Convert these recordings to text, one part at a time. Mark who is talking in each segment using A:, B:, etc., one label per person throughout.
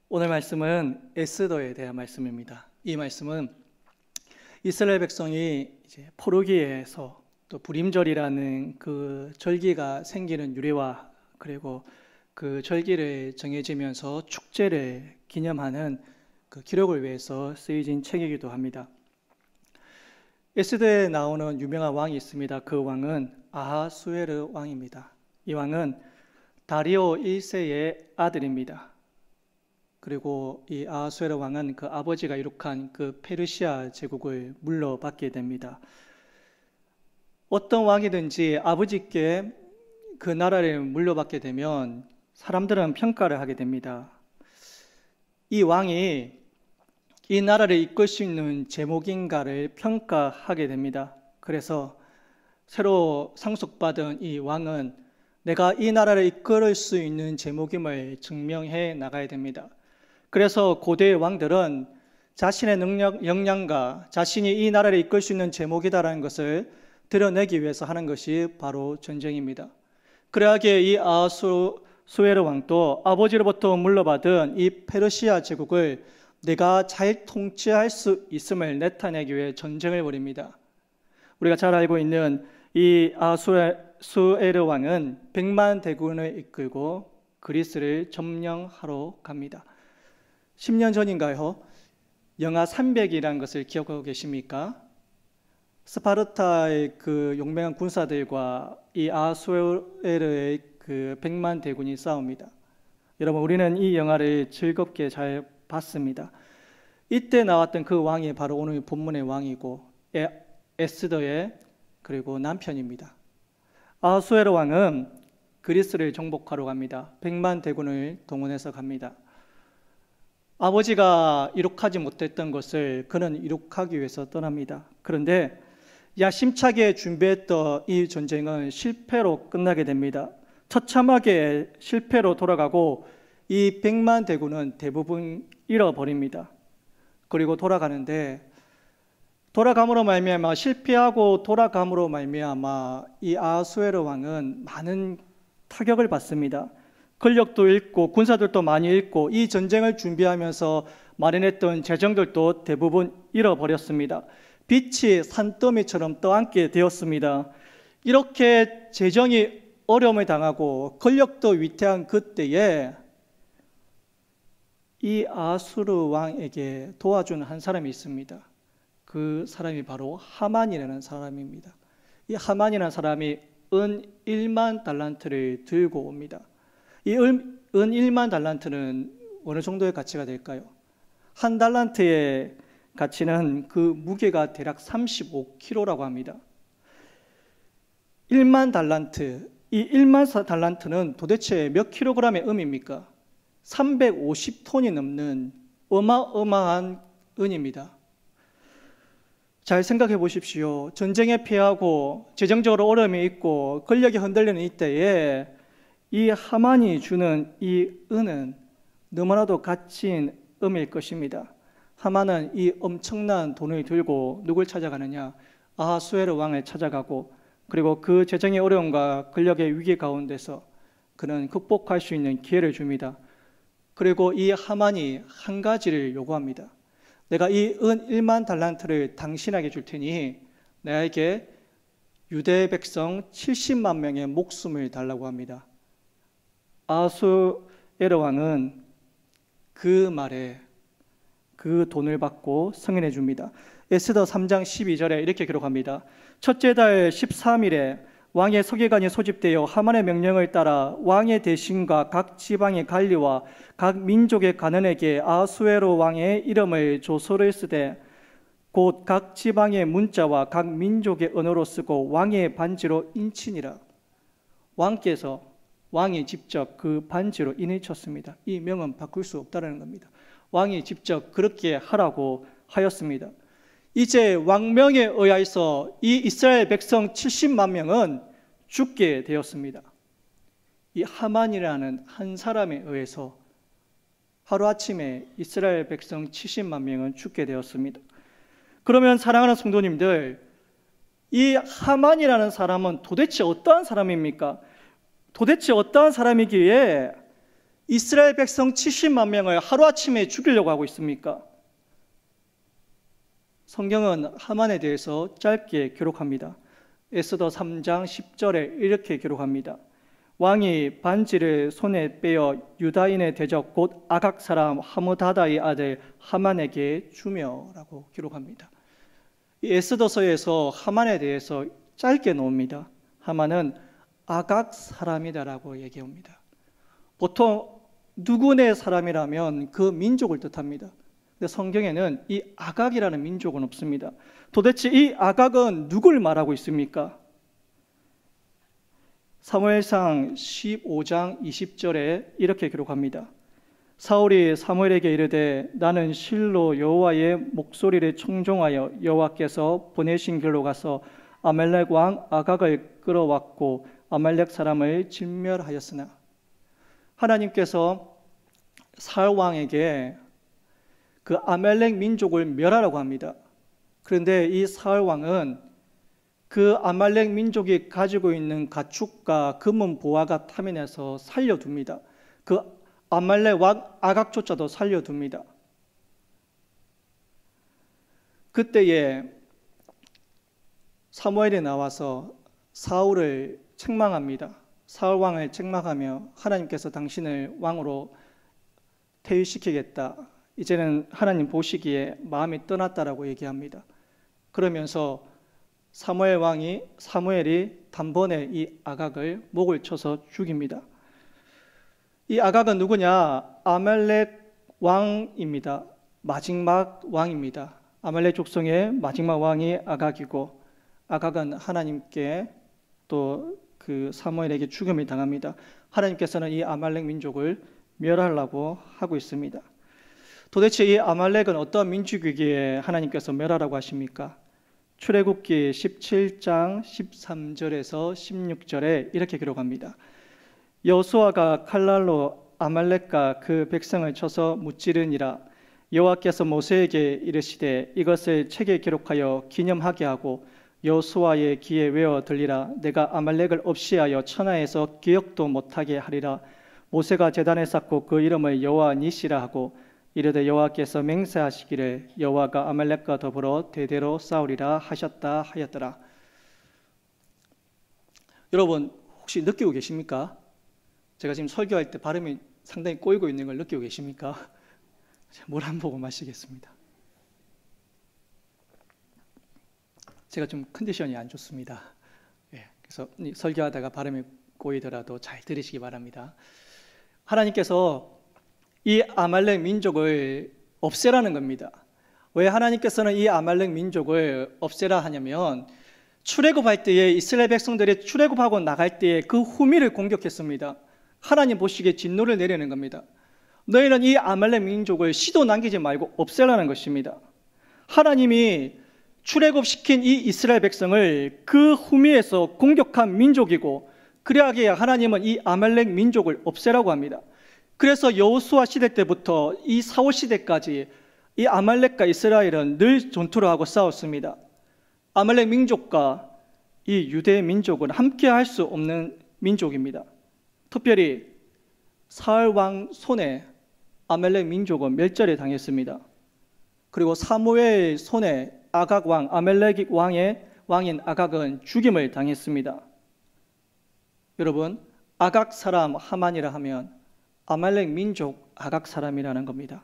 A: 오늘 말씀은 에스더에 대한 말씀입니다. 이 말씀은 이스라엘 백성이 이제 포르기에서 또 불임절이라는 그 절기가 생기는 유래와 그리고 그 절기를 정해지면서 축제를 기념하는 그 기록을 위해서 쓰여진 책이기도 합니다. 에스더에 나오는 유명한 왕이 있습니다. 그 왕은 아하수에르 왕입니다. 이 왕은 다리오 1세의 아들입니다. 그리고 이 아하수에르 왕은 그 아버지가 이룩한 그 페르시아 제국을 물러받게 됩니다. 어떤 왕이든지 아버지께 그 나라를 물려받게 되면 사람들은 평가를 하게 됩니다. 이 왕이 이 나라를 이끌 수 있는 제목인가를 평가하게 됩니다. 그래서 새로 상속받은 이 왕은 내가 이 나라를 이끌 수 있는 제목임을 증명해 나가야 됩니다. 그래서 고대의 왕들은 자신의 역량과 자신이 이 나라를 이끌 수 있는 제목이다라는 것을 드러내기 위해서 하는 것이 바로 전쟁입니다. 그러하기에 이 아하수에르 왕도 아버지로부터 물려받은 이 페르시아 제국을 내가 잘 통치할 수 있음을 나타내기 위해 전쟁을 벌입니다. 우리가 잘 알고 있는 이 아하수에르 왕은 100만 대군을 이끌고 그리스를 점령하러 갑니다. 10년 전인가요? 영하 300이라는 것을 기억하고 계십니까? 스파르타의 그 용맹한 군사들과 이 아하수에르의 그 100만 대군이 싸웁니다. 여러분, 우리는 이 영화를 즐겁게 잘 봤습니다. 이때 나왔던 그 왕이 바로 오늘 본문의 왕이고 에스더의 그리고 남편입니다. 아하수에르 왕은 그리스를 정복하러 갑니다. 100만 대군을 동원해서 갑니다. 아버지가 이룩하지 못했던 것을 그는 이룩하기 위해서 떠납니다. 그런데 야심차게 준비했던 이 전쟁은 실패로 끝나게 됩니다. 처참하게 실패로 돌아가고 이 100만 대군은 대부분 잃어버립니다. 그리고 돌아가는데 돌아감으로 말미암아 실패하고 돌아감으로 말미암아 이 아하수에르 왕은 많은 타격을 받습니다. 권력도 잃고 군사들도 많이 잃고 이 전쟁을 준비하면서 마련했던 재정들도 대부분 잃어버렸습니다. 빛이 산더미처럼 떠안게 되었습니다. 이렇게 재정이 어려움을 당하고 권력도 위태한 그때에 이 아하수에르 왕에게 도와주는 한 사람이 있습니다. 그 사람이 바로 하만이라는 사람입니다. 이 하만이라는 사람이 은 1만 달란트를 들고 옵니다. 이 은 1만 달란트는 어느 정도의 가치가 될까요? 한 달란트의 가치는 그 무게가 대략 35kg라고 합니다. 1만 달란트, 이 1만 달란트는 도대체 몇 킬로그램의 은입니까? 350톤이 넘는 어마어마한 은입니다. 잘 생각해 보십시오. 전쟁에 패하고 재정적으로 어려움이 있고 권력이 흔들리는 이때에 이 하만이 주는 이 은은 너무나도 가치 있는 은일 것입니다. 하만은 이 엄청난 돈을 들고 누굴 찾아가느냐? 아하수에르 왕을 찾아가고 그리고 그 재정의 어려움과 권력의 위기 가운데서 그는 극복할 수 있는 기회를 줍니다. 그리고 이 하만이 한 가지를 요구합니다. 내가 이 은 1만 달란트를 당신에게 줄 테니 나에게 유대 백성 70만 명의 목숨을 달라고 합니다. 아하수에르 왕은 그 말에 그 돈을 받고 승인해 줍니다. 에스더 3장 12절에 이렇게 기록합니다. 첫째 달 13일에 왕의 서기관이 소집되어 하만의 명령을 따라 왕의 대신과 각 지방의 관리와 각 민족의 관원에게 아하수에르 왕의 이름을 조서를 쓰되 곧 각 지방의 문자와 각 민족의 언어로 쓰고 왕의 반지로 인치니라. 왕이 직접 그 반지로 인을 쳤습니다. 이 명은 바꿀 수 없다는 겁니다. 왕이 직접 그렇게 하라고 하였습니다. 이제 왕명에 의하여서 이 이스라엘 백성 70만 명은 죽게 되었습니다. 이 하만이라는 한 사람에 의해서 하루아침에 이스라엘 백성 70만 명은 죽게 되었습니다. 그러면 사랑하는 성도님들, 이 하만이라는 사람은 도대체 어떠한 사람입니까? 도대체 어떠한 사람이기에 이스라엘 백성 70만 명을 하루아침에 죽이려고 하고 있습니까? 성경은 하만에 대해서 짧게 기록합니다. 에스더 3장 10절에 이렇게 기록합니다. 왕이 반지를 손에 빼어 유다인의 대적 곧 아각 사람 하므다다의 아들 하만에게 주며 라고 기록합니다. 이 에스더서에서 하만에 대해서 짧게 놓습니다. 하만은 아각 사람이다라고 얘기합니다. 보통 누구네 사람이라면 그 민족을 뜻합니다. 근데 성경에는 이 아각이라는 민족은 없습니다. 도대체 이 아각은 누굴 말하고 있습니까? 사무엘상 15장 20절에 이렇게 기록합니다. 사울이 사무엘에게 이르되 나는 실로 여호와의 목소리를 청종하여 여호와께서 보내신 길로 가서 아말렉 왕 아각을 끌어왔고 아말렉 사람을 진멸하였으나 하나님께서 사울 왕에게 그 아말렉 민족을 멸하라고 합니다. 그런데 이 사울 왕은 그 아말렉 민족이 가지고 있는 가축과 금은 보화가 탐해내서 살려둡니다. 그 아말렉 왕 아각조차도 살려둡니다. 그때에 사무엘이 나와서 사울을 책망합니다. 사울 왕을 책망하며 하나님께서 당신을 왕으로 퇴위시키겠다. 이제는 하나님 보시기에 마음이 떠났다라고 얘기합니다. 그러면서 사무엘이 단번에 이 아각을 목을 쳐서 죽입니다. 이 아각은 누구냐? 아말렉 왕입니다. 마지막 왕입니다. 아말렉 족속의 마지막 왕이 아각이고 아각은 하나님께 또 그 사무엘에게 죽음을 당합니다. 하나님께서는 이 아말렉 민족을 멸하려고 하고 있습니다. 도대체 이 아말렉은 어떤 민족이기에 하나님께서 멸하라고 하십니까? 출애굽기 17장 13절에서 16절에 이렇게 기록합니다. 여호수아가 칼날로 아말렉과 그 백성을 쳐서 무찌르니라. 여호와께서 모세에게 이르시되 이것을 책에 기록하여 기념하게 하고 여호수아의 귀에 외워 들리라. 내가 아말렉을 없이하여 천하에서 기억도 못하게 하리라. 모세가 제단을 쌓고 그 이름을 여호와 니시라 하고 이르되 여호와께서 맹세하시기를 여호와가 아말렉과 더불어 대대로 싸우리라 하셨다 하였더라. 여러분 혹시 느끼고 계십니까? 제가 지금 설교할 때 발음이 상당히 꼬이고 있는 걸 느끼고 계십니까? 물 한 모금 마시겠습니다. 제가 좀 컨디션이 안 좋습니다. 그래서 설교하다가 발음이 꼬이더라도 잘 들으시기 바랍니다. 하나님께서 이 아말렉 민족을 없애라는 겁니다. 왜 하나님께서는 이 아말렉 민족을 없애라 하냐면 출애굽할 때에 이스라엘 백성들이 출애굽하고 나갈 때에 그 후미를 공격했습니다. 하나님 보시기에 진노를 내리는 겁니다. 너희는 이 아말렉 민족을 씨도 남기지 말고 없애라는 것입니다. 하나님이 출애굽시킨 이 이스라엘 백성을 그 후미에서 공격한 민족이고 그래야 하나님은 이 아말렉 민족을 없애라고 합니다. 그래서 여호수아 시대 때부터 이 사울 시대까지 이 아말렉과 이스라엘은 늘 전투를 하고 싸웠습니다. 아말렉 민족과 이 유대 민족은 함께 할 수 없는 민족입니다. 특별히 사울 왕 손에 아말렉 민족은 멸절에 당했습니다. 그리고 사무엘 손에 아각 왕, 아말렉 왕인 아각은 죽임을 당했습니다. 여러분, 아각 사람 하만이라 하면 아말렉 민족 아각 사람이라는 겁니다.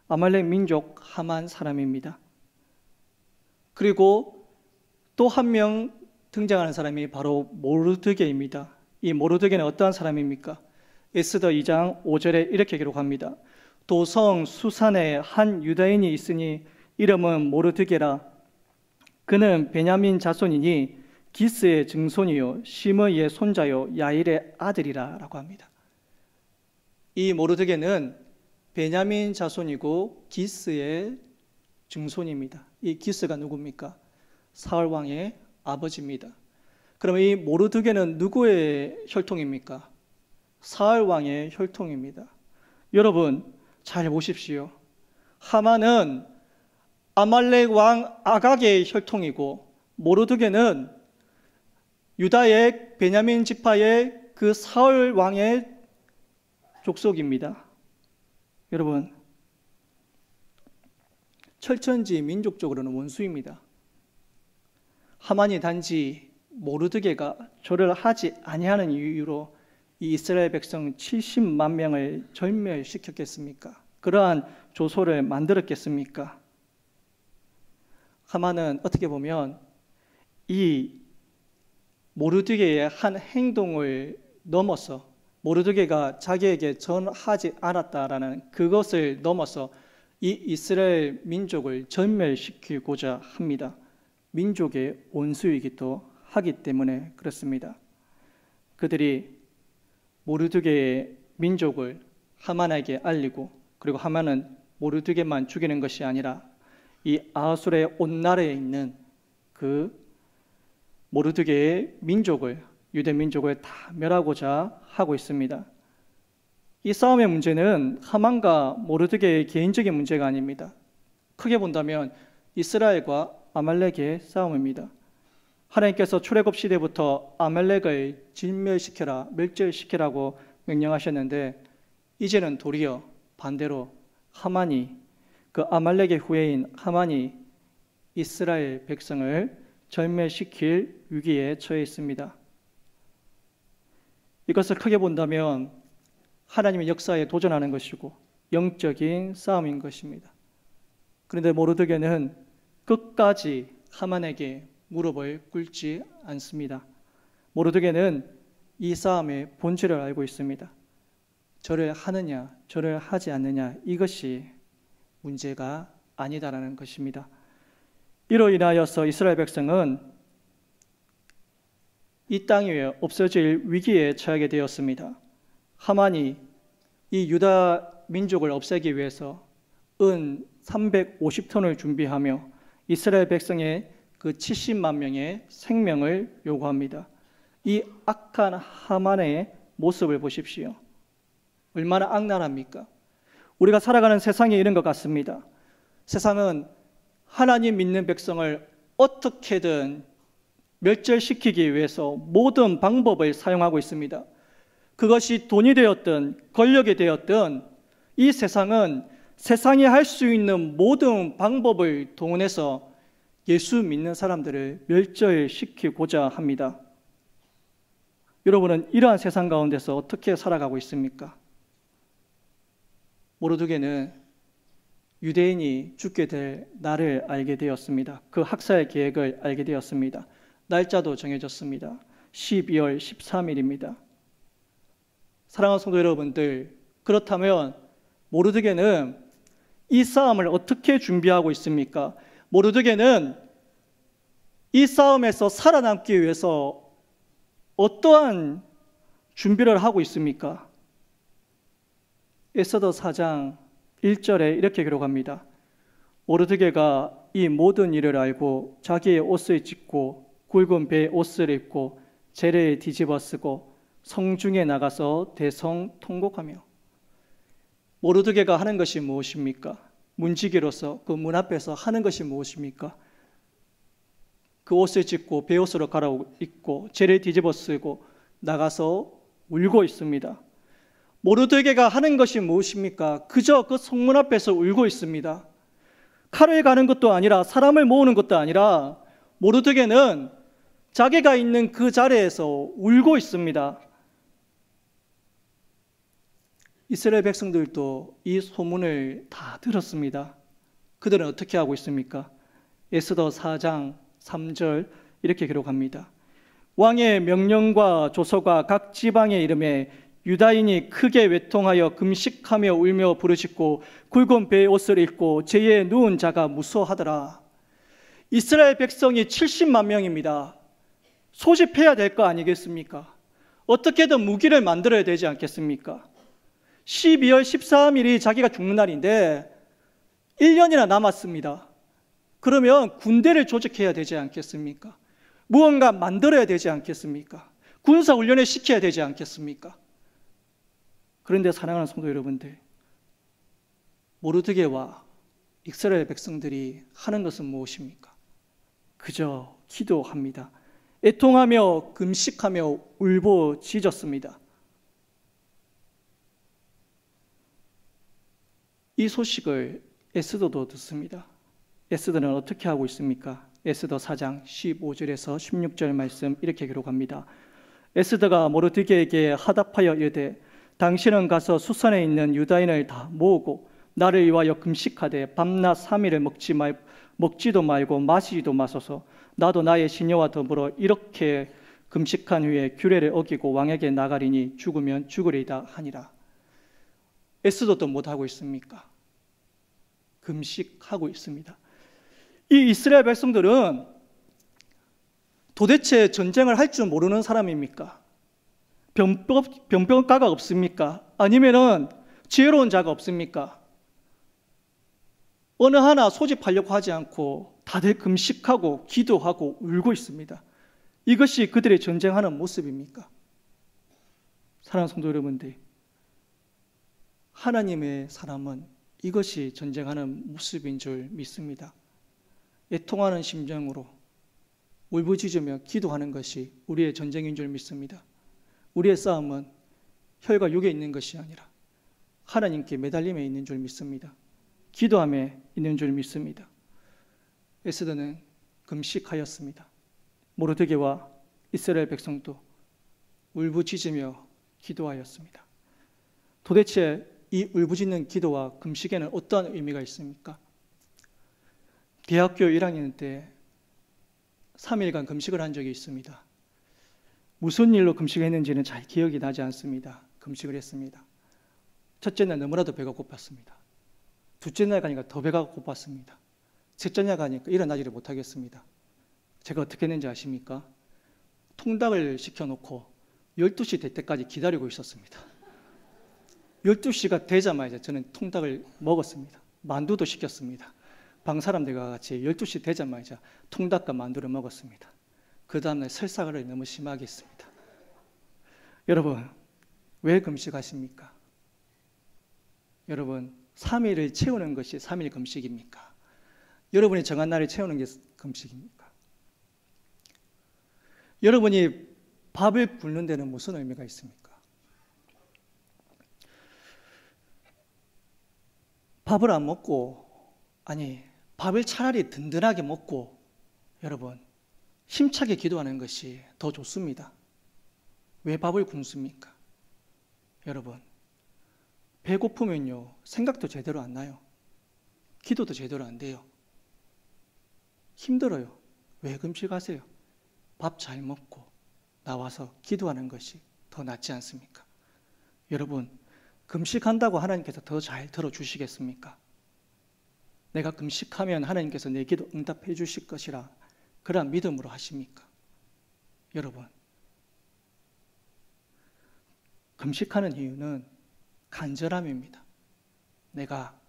A: 아말렉 민족 하만 사람입니다. 그리고 또 한 명 등장하는 사람이 바로 모르드게입니다. 이 모르드게는 어떠한 사람입니까? 에스더 2장 5절에 이렇게 기록합니다. 도성 수산에 한 유다인이 있으니 이름은 모르드게라. 그는 베냐민 자손이니 기스의 증손이요 시므이의 손자요 야일의 아들이라 라고 합니다. 이 모르드게는 베냐민 자손이고 기스의 증손입니다. 이 기스가 누굽니까? 사울 왕의 아버지입니다. 그럼 이 모르드게는 누구의 혈통입니까? 사울 왕의 혈통입니다. 여러분 잘 보십시오. 하만은 아말렉 왕 아각의 혈통이고 모르드게는 유다의 베냐민 지파의 그 사울 왕의 족속입니다. 여러분, 철천지 민족적으로는 원수입니다. 하만이 단지 모르드게가 절을 하지 아니하는 이유로 이 이스라엘 백성 70만 명을 절멸시켰겠습니까? 그러한 조소를 만들었겠습니까? 하만은 어떻게 보면 이 모르드게의 한 행동을 넘어서 모르드게가 자기에게 전하지 않았다라는 그것을 넘어서 이 이스라엘 민족을 전멸시키고자 합니다. 민족의 원수이기도 하기 때문에 그렇습니다. 그들이 모르드게의 민족을 하만에게 알리고, 그리고 하만은 모르드게만 죽이는 것이 아니라 이 아하수르의 온 나라에 있는 그 모르드게의 민족을, 유대 민족을 다 멸하고자 하고 있습니다. 이 싸움의 문제는 하만과 모르드게의 개인적인 문제가 아닙니다. 크게 본다면 이스라엘과 아말렉의 싸움입니다. 하나님께서 출애굽 시대부터 아말렉을 진멸시켜라, 멸절시키라고 명령하셨는데, 이제는 도리어 반대로 하만이, 그 아말렉의 후예인 하만이 이스라엘 백성을 절멸시킬 위기에 처해 있습니다. 이것을 크게 본다면 하나님의 역사에 도전하는 것이고 영적인 싸움인 것입니다. 그런데 모르드게는 끝까지 하만에게 무릎을 꿇지 않습니다. 모르드게는 이 싸움의 본질을 알고 있습니다. 절을 하느냐, 절을 하지 않느냐, 이것이 문제가 아니다라는 것입니다. 이로 인하여서 이스라엘 백성은 이 땅 위에 없어질 위기에 처하게 되었습니다. 하만이 이 유다 민족을 없애기 위해서 은 350톤을 준비하며 이스라엘 백성의 그 70만 명의 생명을 요구합니다. 이 악한 하만의 모습을 보십시오. 얼마나 악랄합니까? 우리가 살아가는 세상이 이런 것 같습니다. 세상은 하나님 믿는 백성을 어떻게든 멸절시키기 위해서 모든 방법을 사용하고 있습니다. 그것이 돈이 되었든 권력이 되었든 이 세상은 세상이 할 수 있는 모든 방법을 동원해서 예수 믿는 사람들을 멸절시키고자 합니다. 여러분은 이러한 세상 가운데서 어떻게 살아가고 있습니까? 모르드게는 유대인이 죽게 될 날을 알게 되었습니다. 그 학살 계획을 알게 되었습니다. 날짜도 정해졌습니다. 12월 13일입니다. 사랑하는 성도 여러분들, 그렇다면 모르드게는 이 싸움을 어떻게 준비하고 있습니까? 모르드게는 이 싸움에서 살아남기 위해서 어떠한 준비를 하고 있습니까? 에스더 4장 1절에 이렇게 기록합니다. 모르드게가 이 모든 일을 알고 자기의 옷을 찢고 굵은 배의 옷을 입고 재래에 뒤집어 쓰고 성중에 나가서 대성통곡하며. 모르드게가 하는 것이 무엇입니까? 문지기로서 그 문 앞에서 하는 것이 무엇입니까? 그 옷을 찢고 베옷으로 갈아입고 재래에 뒤집어 쓰고 나가서 울고 있습니다. 모르드게가 하는 것이 무엇입니까? 그저 그 성문 앞에서 울고 있습니다. 칼을 가는 것도 아니라 사람을 모으는 것도 아니라 모르드게는 자기가 있는 그 자리에서 울고 있습니다. 이스라엘 백성들도 이 소문을 다 들었습니다. 그들은 어떻게 하고 있습니까? 에스더 4장 3절 이렇게 기록합니다. 왕의 명령과 조서가 각 지방에 이름에 유다인이 크게 외통하여 금식하며 울며 부르짖고 굵은 배의 옷을 입고 제에 누운 자가 무서워하더라. 이스라엘 백성이 70만 명입니다. 소집해야 될 거 아니겠습니까? 어떻게든 무기를 만들어야 되지 않겠습니까? 12월 13일이 자기가 죽는 날인데 1년이나 남았습니다. 그러면 군대를 조직해야 되지 않겠습니까? 무언가 만들어야 되지 않겠습니까? 군사훈련을 시켜야 되지 않겠습니까? 그런데 사랑하는 성도 여러분들, 모르드게와 이스라엘 백성들이 하는 것은 무엇입니까? 그저 기도합니다. 애통하며 금식하며 울부짖었습니다. 이 소식을 에스더도 듣습니다. 에스더는 어떻게 하고 있습니까? 에스더 4장 15절에서 16절 말씀 이렇게 기록합니다. 에스더가 모르드게에게 화답하여 이르되 당신은 가서 수산에 있는 유다인을 다 모으고 나를 위하여 금식하되 밤낮 3일을 먹지도 말고 마시지도 마소서. 나도 나의 시녀와 더불어 이렇게 금식한 후에 규례를 어기고 왕에게 나가리니 죽으면 죽으리이다 하니라. 에스더도 못하고 있습니까? 금식하고 있습니다. 이 이스라엘 백성들은 도대체 전쟁을 할 줄 모르는 사람입니까? 병법가가 없습니까? 아니면은 지혜로운 자가 없습니까? 어느 하나 소집하려고 하지 않고 다들 금식하고 기도하고 울고 있습니다. 이것이 그들의 전쟁하는 모습입니까? 사랑하는 성도 여러분들, 하나님의 사람은 이것이 전쟁하는 모습인 줄 믿습니다. 애통하는 심정으로 울부짖으며 기도하는 것이 우리의 전쟁인 줄 믿습니다. 우리의 싸움은 혈과 육에 있는 것이 아니라 하나님께 매달림에 있는 줄 믿습니다. 기도함에 있는 줄 믿습니다. 에스더는 금식하였습니다. 모르드게와 이스라엘 백성도 울부짖으며 기도하였습니다. 도대체 이 울부짖는 기도와 금식에는 어떤 의미가 있습니까? 대학교 1학년 때 3일간 금식을 한 적이 있습니다. 무슨 일로 금식을 했는지는 잘 기억이 나지 않습니다. 금식을 했습니다. 첫째 날 너무나도 배가 고팠습니다. 둘째 날 가니까 더 배가 고팠습니다. 셋째 날 가니까 일어나지를 못하겠습니다. 제가 어떻게 했는지 아십니까? 통닭을 시켜놓고 12시 될 때까지 기다리고 있었습니다. 12시가 되자마자 저는 통닭을 먹었습니다. 만두도 시켰습니다. 방 사람들과 같이 12시 되자마자 통닭과 만두를 먹었습니다. 그 다음날 설사를 너무 심하게 했습니다. 여러분, 왜 금식하십니까? 여러분, 3일을 채우는 것이 3일 금식입니까? 여러분이 정한 날을 채우는 게 금식입니까? 여러분이 밥을 굶는 데는 무슨 의미가 있습니까? 밥을 안 먹고, 밥을 차라리 든든하게 먹고 여러분 힘차게 기도하는 것이 더 좋습니다. 왜 밥을 굶습니까? 여러분, 배고프면요 생각도 제대로 안 나요. 기도도 제대로 안 돼요. 힘들어요. 왜 금식하세요? 밥 잘 먹고 나와서 기도하는 것이 더 낫지 않습니까? 여러분, 금식한다고 하나님께서 더 잘 들어주시겠습니까? 내가 금식하면 하나님께서 내 기도 응답해 주실 것이라 그러한 믿음으로 하십니까? 여러분, 금식하는 이유는 간절함입니다. 내가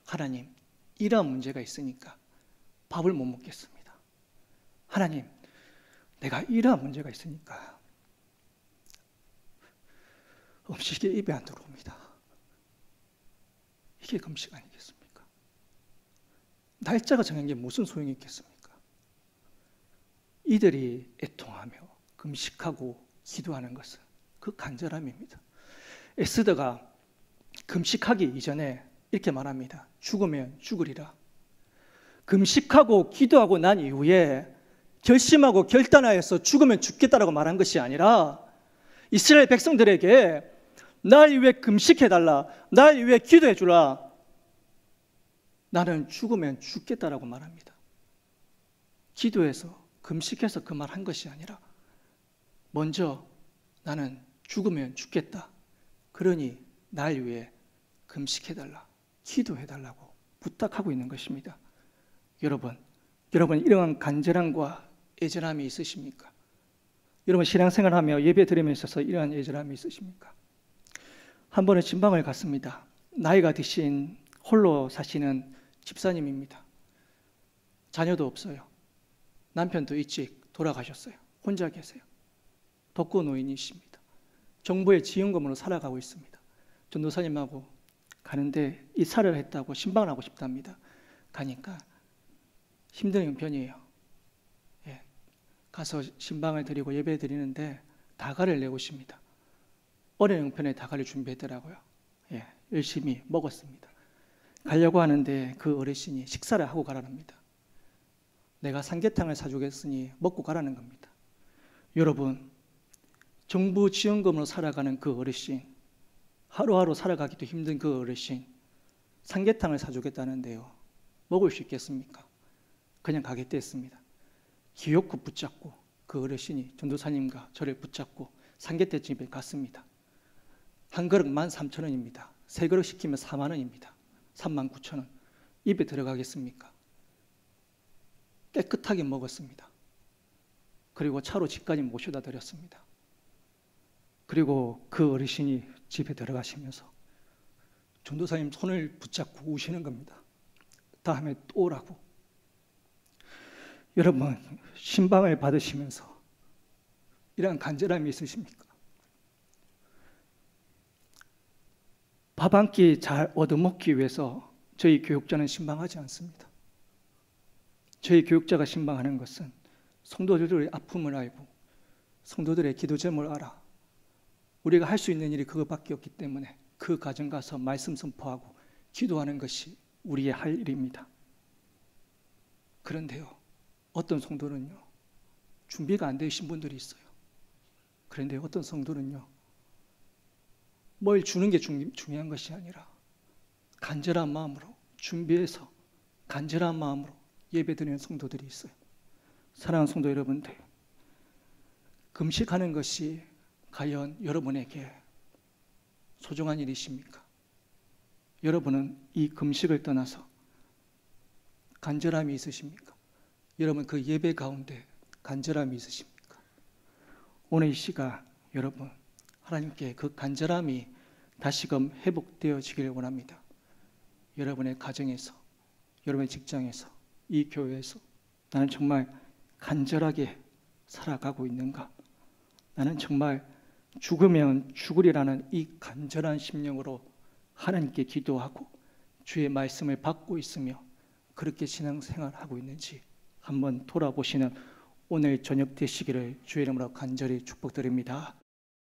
A: 하나님 이러한 문제가 있으니까 밥을 못 먹겠습니다. 하나님, 내가 이러한 문제가 있으니까 음식이 입에 안 들어옵니다. 이게 금식 아니겠습니까? 날짜가 정한 게 무슨 소용이 있겠습니까? 이들이 애통하며 금식하고 기도하는 것은 그 간절함입니다. 에스더가 금식하기 이전에 이렇게 말합니다. 죽으면 죽으리라. 금식하고 기도하고 난 이후에 결심하고 결단하여서 죽으면 죽겠다라고 말한 것이 아니라 이스라엘 백성들에게 날 위해 금식해달라, 날 위해 기도해주라, 나는 죽으면 죽겠다라고 말합니다. 기도해서 금식해서 그 말 한 것이 아니라 먼저 나는 죽으면 죽겠다, 그러니 날 위해 금식해달라, 기도해달라고 부탁하고 있는 것입니다. 여러분 이러한 간절함과 애절함이 있으십니까? 여러분 신앙생활하며 예배 드림에 있어서 이러한 애절함이 있으십니까? 한 번은 진방을 갔습니다. 나이가 드신 홀로 사시는 집사님입니다. 자녀도 없어요. 남편도 일찍 돌아가셨어요. 혼자 계세요. 독거 노인이십니다. 정부의 지원금으로 살아가고 있습니다. 전도사님하고 가는데 이사를 했다고 신방을 하고 싶답니다. 가니까 힘든 형편이에요. 가서 신방을 드리고 예배 드리는데 다가를 내오십니다. 어린 형편에 다가를 준비했더라고요. 열심히 먹었습니다. 가려고 하는데 그 어르신이 식사를 하고 가라는 겁니다. 내가 삼계탕을 사주겠으니 먹고 가라는 겁니다. 여러분, 정부 지원금으로 살아가는 그 어르신, 하루하루 살아가기도 힘든 그 어르신, 삼계탕을 사주겠다는데요, 먹을 수 있겠습니까? 그냥 가겠다 했습니다. 기어코 붙잡고 그 어르신이 전도사님과 저를 붙잡고 삼계탕집에 갔습니다. 한 그릇 13,000원입니다. 세 그릇 시키면 4만 원입니다. 39,000원. 입에 들어가겠습니까? 깨끗하게 먹었습니다. 그리고 차로 집까지 모셔다 드렸습니다. 그리고 그 어르신이 집에 들어가시면서 전도사님 손을 붙잡고 우시는 겁니다. 다음에 또 오라고. 여러분, 신방을 받으시면서 이런 간절함이 있으십니까? 밥 한 끼 잘 얻어먹기 위해서 저희 교육자는 신방하지 않습니다. 저희 교육자가 신방하는 것은 성도들의 아픔을 알고 성도들의 기도 제목을 알아. 우리가 할 수 있는 일이 그것밖에 없기 때문에 그 가정 가서 말씀 선포하고 기도하는 것이 우리의 할 일입니다. 그런데요, 어떤 성도는요, 준비가 안 되신 분들이 있어요. 그런데 어떤 성도는요, 뭘 주는 게 중요한 것이 아니라 간절한 마음으로 준비해서 간절한 마음으로 예배드리는 성도들이 있어요. 사랑하는 성도 여러분들, 금식하는 것이 과연 여러분에게 소중한 일이십니까? 여러분은 이 금식을 떠나서 간절함이 있으십니까? 여러분 그 예배 가운데 간절함이 있으십니까? 오늘 이 시간 여러분 하나님께 그 간절함이 다시금 회복되어지기를 원합니다. 여러분의 가정에서, 여러분의 직장에서, 이 교회에서 나는 정말 간절하게 살아가고 있는가? 나는 정말 죽으면 죽으리라는 이 간절한 심령으로 하나님께 기도하고 주의 말씀을 받고 있으며 그렇게 신앙생활하고 있는지 한번 돌아보시는 오늘 저녁 되시기를 주의 이름으로 간절히 축복드립니다.